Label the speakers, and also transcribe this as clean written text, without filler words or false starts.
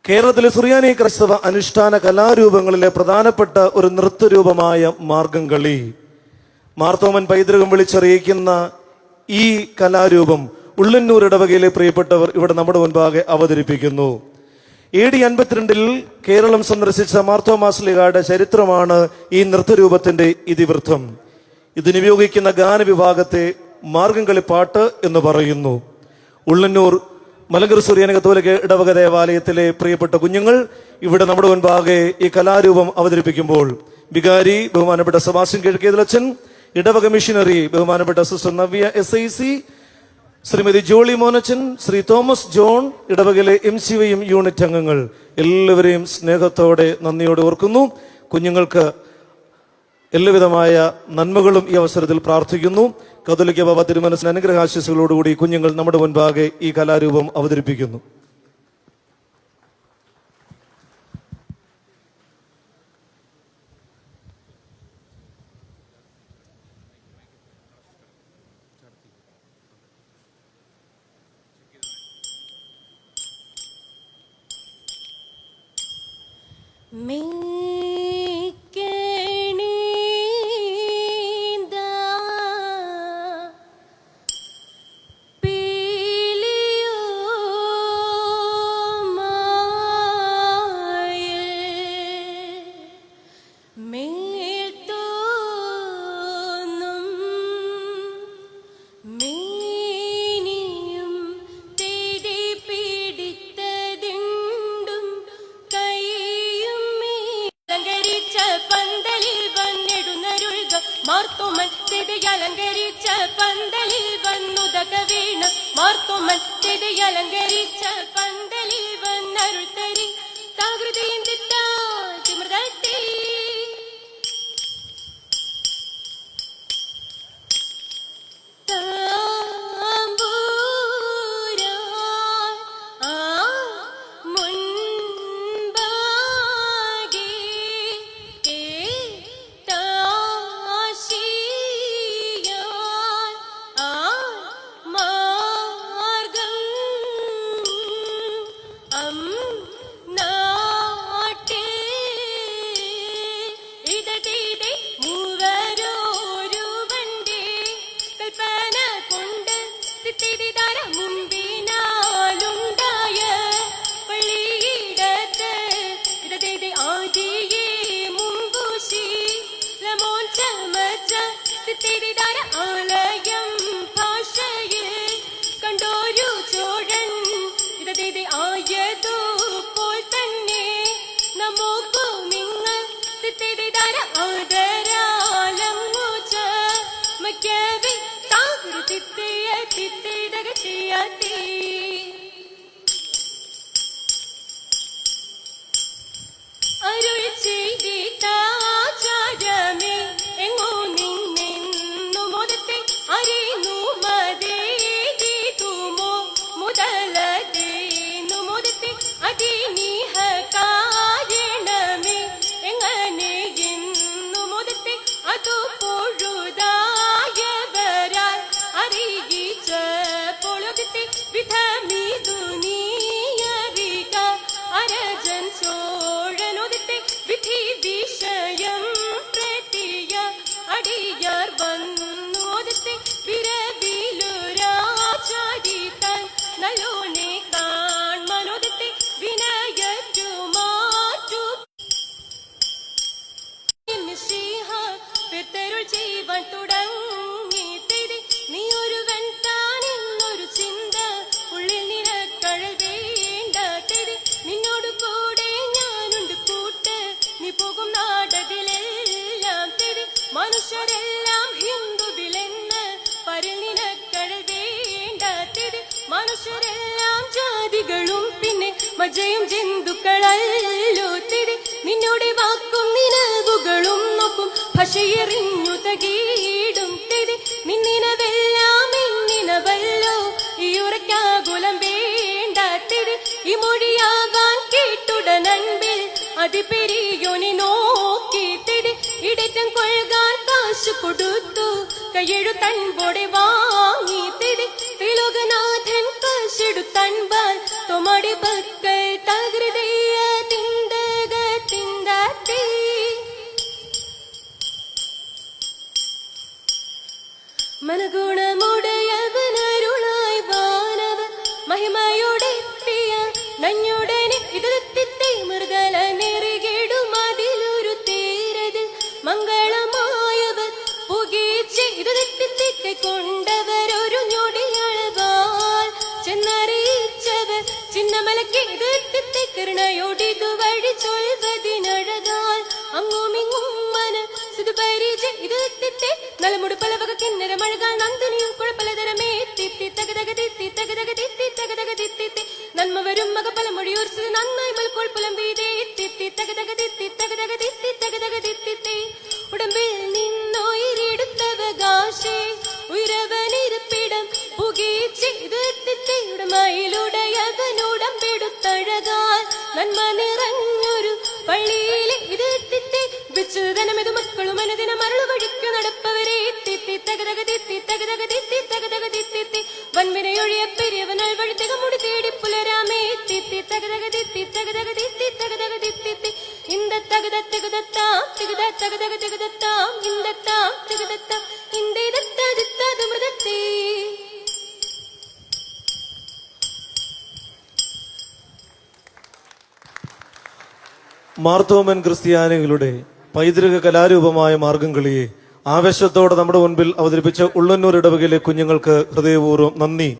Speaker 1: കേരളത്തിലെ സുറിയാനി ക്രൈസ്തവ അനുഷ്ഠാന കലാരൂപങ്ങളിലെ പ്രധാനപ്പെട്ട ഒരു നൃത്തരൂപമായ മാർഗംകളി. മാർത്തോമൻ പൈതൃകം വിളിച്ചറിയിക്കുന്ന ഈ കലാരൂപം ഉള്ളന്നൂർ ഇടവകയിലെ പ്രിയപ്പെട്ടവർ ഇവിടെ നമ്മുടെ മുൻപാകെ അവതരിപ്പിക്കുന്നു. AD 52 കേരളം സന്ദർശിച്ച മാർത്തോമാ ശ്ലീഹായുടെ ചരിത്രമാണ് ഈ നൃത്തരൂപത്തിന്റെ ഇതിവൃത്തം. ഇതിനുപയോഗിക്കുന്ന ഗാനവിഭാഗത്തെ മാർഗംകളിപ്പാട്ട് എന്ന് പറയുന്നു. ഉള്ളന്നൂർ മലങ്കര സുറിയാനി കത്തോലിക്ക ഇടവക ദേവാലയത്തിലെ പ്രിയപ്പെട്ട കുഞ്ഞുങ്ങൾ ഇവിടെ നമ്മുടെ മുൻപാകെ ഈ കലാരൂപം അവതരിപ്പിക്കുമ്പോൾ വികാരി ബഹുമാനപ്പെട്ട സെബാസ്റ്റ്യൻ കിഴക്കേതിലച്ചൻ, ഇടവക മിഷനറി ബഹുമാനപ്പെട്ട sister Navya SIC, Shrimati Jolly Monachan, Shri Thomas John, ഇടവകയിലെ MCYM യൂണിറ്റ് അംഗങ്ങൾ എല്ലാവരെയും സ്നേഹത്തോടെ നന്ദിയോടെ ഓർക്കുന്നു. കുഞ്ഞുങ്ങൾക്ക് എല്ലാവിധമായ നന്മകളും ഈ അവസരത്തിൽ പ്രാർത്ഥിക്കുന്നു. കത്തോലിക്ക ബാബ തിരുമനസിന്റെ അനുഗ്രഹാശിസുകളോടുകൂടി കുഞ്ഞുങ്ങൾ നമ്മുടെ മുൻപാകെ ഈ കലാരൂപം അവതരിപ്പിക്കുന്നു.
Speaker 2: മാർത്തോമൻ തിരിയലങ്കരിച്ച പന്തലിൽ വന്നുദക വീണ്, മാർത്തോമൻ തിരിയലങ്കരിച്ച പന്തലിൽ വന്നരുൾ തരി താകൃതിയും തിമൃതത്തി ആലയം ഭാഷയിൽ കണ്ടോരു ചോഴൻ ഇതേ ആയതുപോൽ തന്നെ നമുക്കു നിങ്ങൾ ആദരാലം മക്കവി താകൃതിയത്തി അരുൾ ചെയ്തിതാചാരമേ എങ്ങോ നിന്നു മുതത്തെ അറിയുന്നു മതേതുമോ മുതലതേന്നു മുതത്തെ അതിനിഹ കാരണമേ എങ്ങനെ എന്നു മുതത്തെ അതു പൊഴുതായവരാൽ അറിയിച്ച പൊളുകത്തെ വിധമിതു നീ അറിക അരജൻ ചോഴനൊതത്തെ വിധി വിഷയം പ്രേത്തിയ അടിയാർ വന്നോദത്തെ വിരവിലുരാചാരിതാൻ നല്ലോനെ കാൺമനോദത്തെ വിനയറ്റു മാറ്റു പെരുൾ ജീവൻ തുടങ്ങി തെരി നീ ഒരുവൻ താൻ എന്നൊരു ചിന്ത ഉള്ളിൽ നിനക്കഴൽ വേണ്ട തെരി നിന്നോട് കൂടെ ഞാനുണ്ട് കൂട്ട് നീ പോകും നാടതിലെല്ലാം തെരി മനുഷ്യരെല്ലാം ഹിന്ദുവിലെന്ന് പരിൽ നിനക്കഴൽ വേണ്ട തെരി മനുഷ്യരെല്ലാം ജാതികളും പിന്നെ മജയും ജന്തുക്കളല്ലോ തെരി നിന്നോടെ വാക്കും നിലവുകളും നോക്കും ഭാഷയെറിഞ്ഞു തകീടും തെരി നിന്നിനവെല്ലാം എന്നിനവല്ലോ ഈ ഉറക്കാകുലം വേണ്ട തെരി ഈ മൊഴിയാകാൻ കേട്ടുടനൻപിൽ അതിപെരിയോനെ നോക്കി തെരി ഇടറ്റം കൊഴുകാൻ കാശ് കൊടുത്തു കയ്യെഴുത്തൻപോടെ വാങ്ങി തെരി ത്രിലോകനാഥൻ കാശെടുത്തൻപാൽ തൊമടി പക്കൽ തകൃതേ മഹഗുണമുടയവനരുളായി വാനവൻ മഹിമയോടെത്തിയ നഞ്ഞുടനെ ഇതിലെത്തി മൃഗല നെറുകിടും അതിലൊരു തേരതിൽ മംഗളമായവർ പുകീച്ച് ഇതിലെത്തി കൊണ്ടവരൊരു ഞൊടിയളവാൽ ചെന്നറിയിച്ചവർ ചിന്നമലക്ക് ഇതിലെത്തി കരുണയോടിതു വഴി ചൊൽവതിനഴകാൽ അങ്ങുമിങ്ങും മന സുതുപരിചെ ഇതിലെത്തി നലമുടു പലവക കിന്നര മഴകാൽ നന്ദിനിയും കുഴപ്പലതരമേ തിത്തി തകതക തിത്തി തകതക തിത്തി തകതക തിത്തി നന്മ വരും മക പലമൊഴിയോർ നന്നായി മൽക്കോൾ പുലമ്പീതേ തിത്തി തകതക തിത്തി തകതക തിത്തി തകതക തിത്തി ഉടമ്പിൽ നിന്നോയിരെടുത്തവകാശേ ഉയരവനിരുപ്പിടം പുകീച്ച് ഇതിലെത്തി ഉടമയിലുടയവനുടമ്പെടുത്തഴകാൽ നന്മ നിറഞ്ഞൊരു പള്ളിയിലെ ഇതിലെത്തി വിച്ചുതനമിതു മക്കളും അനുദിന മരളു വഴിക്കു നടപ്പവരെ തിത്തി തകതക തിത്തി തകതക തിത്തി തകതക തിത്തി വൻവിനയൊഴിയ പെരിയവനാൽ വഴിത്തക മുടി തേടി പുലരാമേ തിത്തി തകതക തിത്തി തകതക തിത്തി തകതക തിത്തി ഇന്ത തകത തകതത്താം തികത തകതക തകതത്താം ഇന്ദത്താം തകതത്താം ഇന്ദ മൃതത്തേ.
Speaker 1: മാർത്തോമൻ ക്രിസ്ത്യാനികളുടെ പൈതൃക കലാരൂപമായ മാർഗംകളിയെ ആവേശത്തോടെ നമ്മുടെ മുൻപിൽ അവതരിപ്പിച്ച ഉള്ളന്നൂർ ഇടവകയിലെ കുഞ്ഞുങ്ങൾക്ക് ഹൃദയപൂർവ്വം നന്ദി.